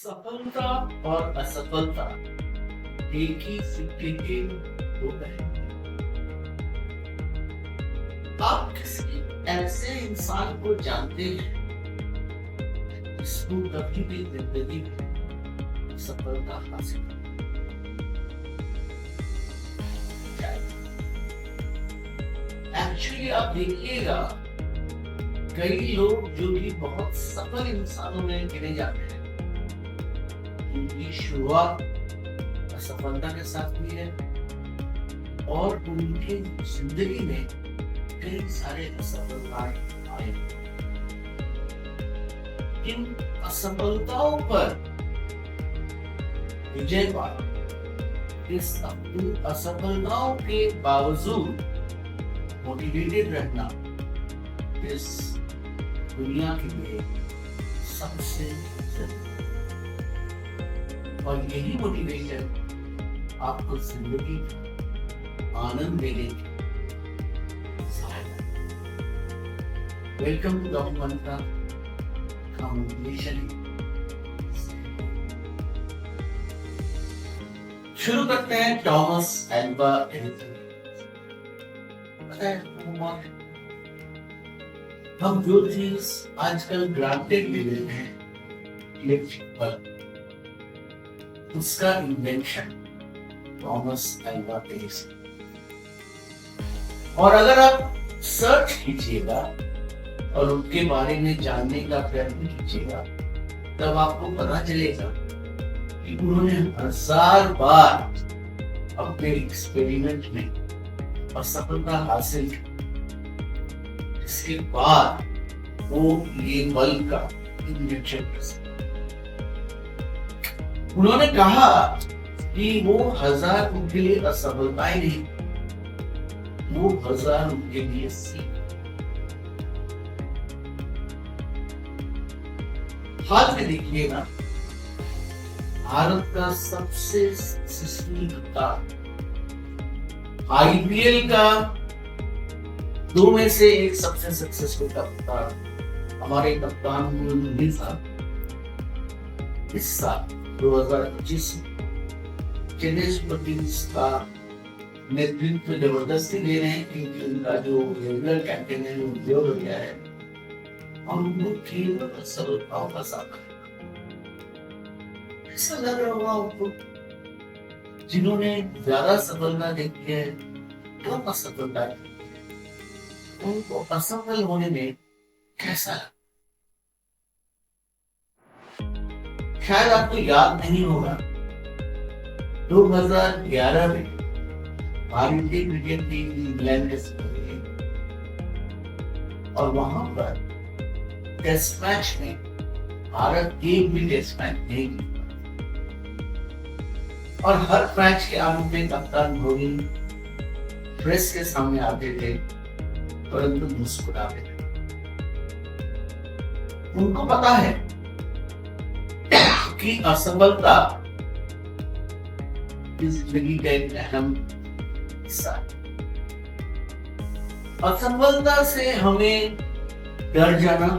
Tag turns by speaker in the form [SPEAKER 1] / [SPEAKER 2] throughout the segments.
[SPEAKER 1] सफलता और असफलता एक ही सिक्के के दो पहलू हैं। आप किसी ऐसे इंसान को जानते हैं जिसको कभी भी जिंदगी में सफलता हासिल एक्चुअली आप देखिएगा कई लोग जो कि बहुत सफल इंसानों में गिने जाते हैं उनकी शुरुआत असफलता के साथ हुई है और उनकी जिंदगी में कई सारे असफलताएं आए। इन असफलताओं पर विजय पाना, इस असफलताओं के बावजूद मोटिवेटेड रहना इस दुनिया के लिए सबसे जरूरी और यही मोटिवेशन आपको जिंदगी आनंद देने की सहायता। Welcome to doctor Mantra communication. शुरू करते हैं थॉमस अल्वा एडिसन। हम जो चीज आजकल ग्रांटेड ले लेते हैं इलेक्ट्रिक बल्ब, उसका इन्वेंशन थॉमस अल्वा एडिसन। और अगर आप सर्च कीजिएगा और उनके बारे में जानने का प्रयत्न कीजिएगा तब आपको पता चलेगा कि उन्होंने 1000 बार अपने एक्सपेरिमेंट में असफलता हासिल की। इसके बाद वो ये बल्ब का इन्वेंशन कर। उन्होंने कहा कि वो 1000 उनके लिए असफलताएं नहीं, वो 1000 उनके लिए सीख। हाल में देखिएगा भारत का सबसे सक्सेसफुल कप्तान, आईपीएल का 2 में से एक सबसे सक्सेसफुल कप्तान हमारे कप्तान मुरली साहब इस साल 2025 चेन्नई सुपर किंग्स का नेतृत्व जबरदस्ती दे रहे हैं क्योंकि उनका जो रेगुलर कैप्टन है वो हो गया है और उनको खेल में सफलताओं का सामना ऐसा लग रहा होगा उनको जिन्होंने ज्यादा सफलता देखी है कम असफलता उनको असफल होने में कैसा लगा। शायद आपको याद नहीं होगा 2011 में भारतीय क्रिकेट टीम इंग्लैंड के और वहां पर टेस्ट मैच में भारत एक भी टेस्ट मैच नहीं जीता और हर मैच के आरंभ में कप्तान धोनी प्रेस के सामने आते थे परंतु मुस्कुराते थे। उनको पता है कि असफलता इस जिंदगी का एक अहम हिस्सा है। असफलता से हमें डर जाना,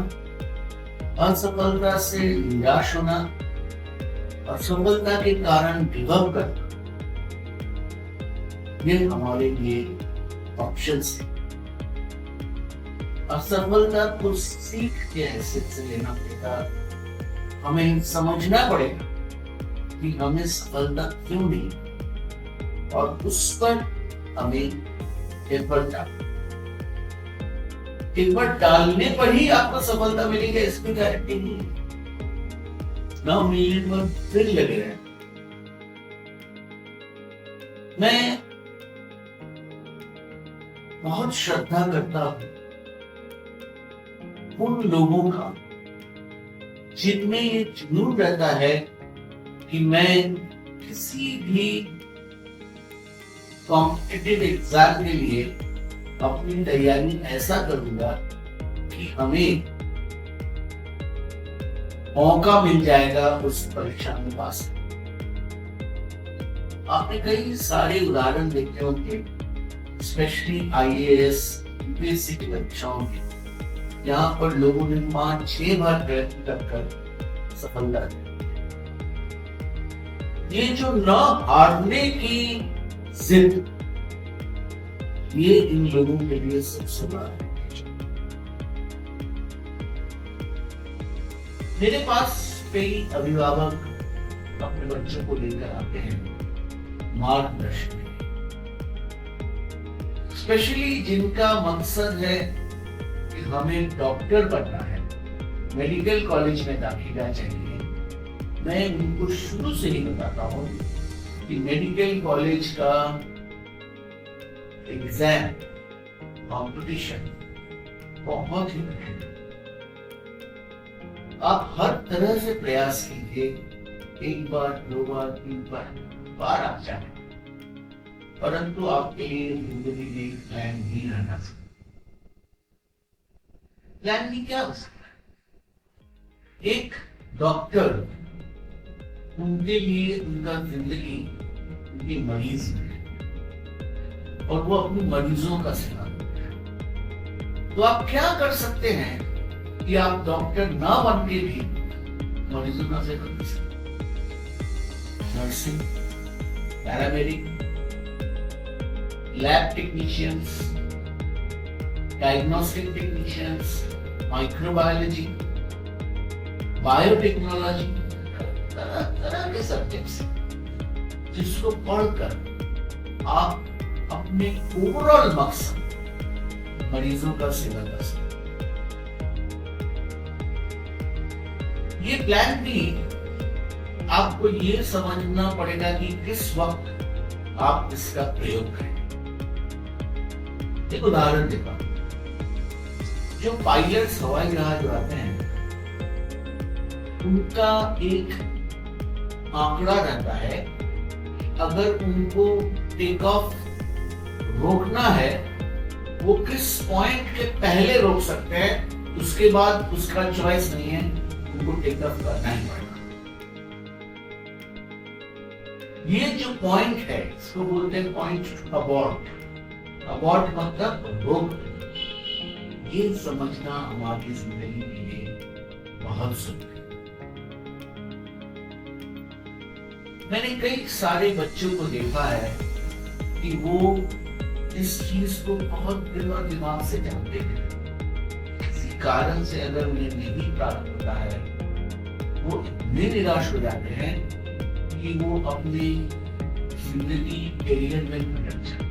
[SPEAKER 1] असफलता से निराश होना, असफलता के कारण विभव करना, ये हमारे लिए ऑप्शंस है। असफलता को सीख के हैसियत से लेना पड़ेगा। हमें समझना पड़ेगा कि हमें सफलता क्यों नहीं और उस पर हमें एफर्ट डालना। एफर्ट डालने पर ही आपको सफलता मिलेगी इसकी गारंटी नहीं है। ना मिलने पर फिर लगे रहे। मैं बहुत श्रद्धा करता हूं उन लोगों का जिनमें ये जुनून रहता है कि मैं किसी भी कॉम्पिटिटिव एग्जाम के लिए अपनी तैयारी ऐसा करूंगा कि हमें मौका मिल जाएगा उस परीक्षा में पास। आपने कई सारे उदाहरण देखे होंगे स्पेशली आईएएस यूपीएससी की परीक्षाओं के, यहाँ पर लोगों ने 5-6 बार प्रयत्न कर सफलता ये जो न हारने की जिद, ये इन लोगों के लिए सबसे बड़ा। मेरे पास कई अभिभावक अपने बच्चों को लेकर आते हैं मार्गदर्शन, स्पेशली जिनका मकसद है कि हमें डॉक्टर बनना है, मेडिकल कॉलेज में दाखिला चाहिए। मैं उनको शुरू से ही बताता हूँ कि मेडिकल कॉलेज का एग्जाम कंपटीशन बहुत ही कठिन है। आप हर तरह से प्रयास कीजिए, एक बार, दो बार, तीन बार आ जाए, परंतु आपके लिए जिंदगी में प्लान नहीं रहना चाहिए। प्लान भी क्या हो सकता है? एक डॉक्टर, उनके लिए उनका जिंदगी उनके मरीज है और वो अपने मरीजों का सेवा करते हैं। तो आप क्या कर सकते हैं कि आप डॉक्टर ना बन के भी मरीजों का सेवा कर सकते हैं। Nursing, paramedic, lab technicians, diagnostic technicians, microbiology, biotechnology, तरह तरह के सब्जेक्ट्स जिसको पढ़कर आप अपने ओवरऑल मकसद मरीजों का सेवा कर सकते। ये प्लान भी आपको ये समझना पड़ेगा कि किस वक्त आप इसका प्रयोग करें। एक उदाहरण देता हूं, जो पायलट्स हवाई जहाज उड़ाते हैं उनका एक आंकड़ा रहता है, अगर उनको टेक ऑफ रोकना है वो किस पॉइंट के पहले रोक सकते हैं, उसके बाद उसका चॉइस नहीं है, उनको टेक ऑफ करना ही पड़ेगा। ये जो पॉइंट है इसको बोलते हैं पॉइंट अबॉर्ट। अबॉर्ट मतलब रोक। ये समझना हमारी जिंदगी के लिए बहुत जरूरी है। मैंने कई सारे बच्चों को देखा है कि वो इस चीज को बहुत दिल और दिमाग से जानते हैं, किसी कारण से अगर उन्हें नहीं प्राप्त होता है वो इतने निराश हो जाते हैं कि वो अपनी जिंदगी करियर में भटक जाते।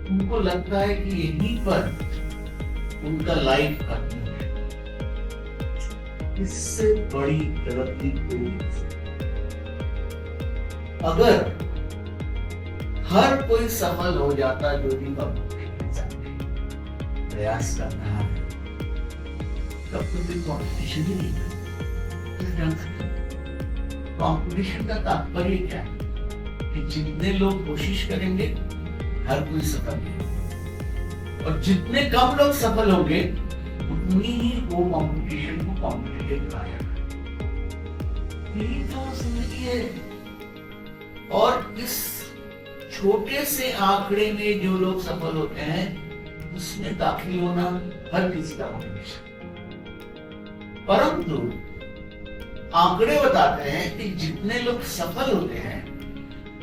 [SPEAKER 1] उनको लगता है कि यहीं पर उनका लाइफ खत्म है। इससे बड़ी तरक्की कोई नहीं। अगर हर कोई सफल हो जाता जो भी प्रयास कर रहा है, तब तो कोई कॉम्पिटिशन ही नहीं था। कॉम्पिटिशन का तात्पर्य क्या है कि जितने लोग कोशिश करेंगे हर कोई सफल होगा, और जितने कम लोग सफल होंगे उतनी ही वो कॉम्पिटिशन को कॉम्पिटिटिव बनाएगा। यही तो जिंदगी है। और इस छोटे से आंकड़े में जो लोग सफल होते हैं उसमें दाखिल होना हर किसी का मोटिवेशन। परंतु आंकड़े बताते हैं कि जितने लोग सफल होते हैं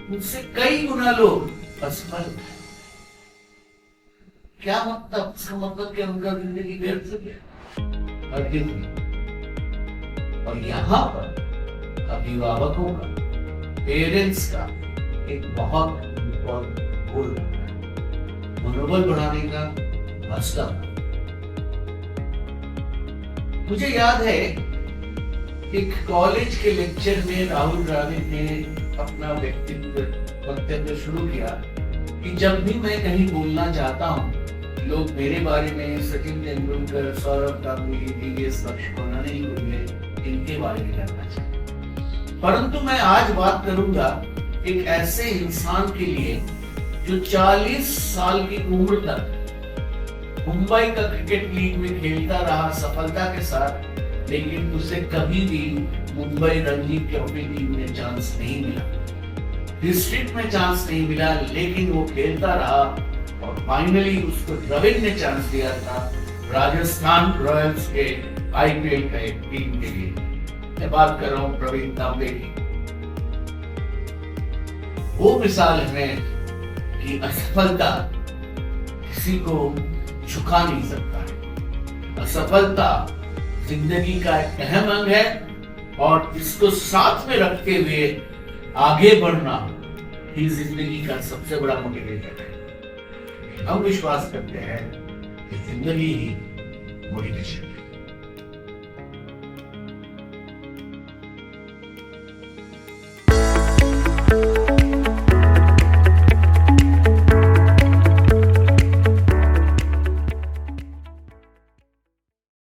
[SPEAKER 1] उनसे कई गुना लोग असफल होते हैं। क्या मतलब? इसका मतलब क्या उनका जिंदगी व्यर्थ हो गया? हरगिज़ नहीं। और यहाँ पर अभिभावकों का, पेरेंट्स का एक बहुत इम्पोर्टेंट रोल होता है, मनोबल बढ़ाने का, हौसला। मुझे याद है एक कॉलेज के लेक्चर में राहुल द्रविड़ ने अपना वक्तव्य शुरू किया कि जब भी मैं कहीं बोलना चाहता हूँ लोग मेरे बारे में सचिन तेंदुलकर, सौरव गांगुली, दिनेश लक्ष्मण नहीं बोले, इनके बारे में जानना चाहिए। परंतु मैं आज बात करूंगा एक ऐसे इंसान के लिए जो 40 साल की उम्र तक मुंबई का क्रिकेट लीग में खेलता रहा सफलता के साथ, लेकिन उसे कभी भी मुंबई रणजी ट्रॉफी टीम में चांस नहीं मिला, डिस्ट्रिक्ट में चांस नहीं मिला, लेकिन वो खेलता रहा और फाइनली उसको द्रविड़ ने चांस दिया था राजस्थान रॉयल्स के आईपीएल का एक टीम के लिए। मैं बात कर रहा हूं प्रवीण तांबे की। वो मिसाल है कि असफलता किसी को झुका नहीं सकता है। असफलता जिंदगी का एक अहम अंग है और इसको साथ में रखते हुए आगे बढ़ना ही जिंदगी का सबसे बड़ा मोटिवेटर है। हम विश्वास करते हैं कि जिंदगी ही मोटिवेशन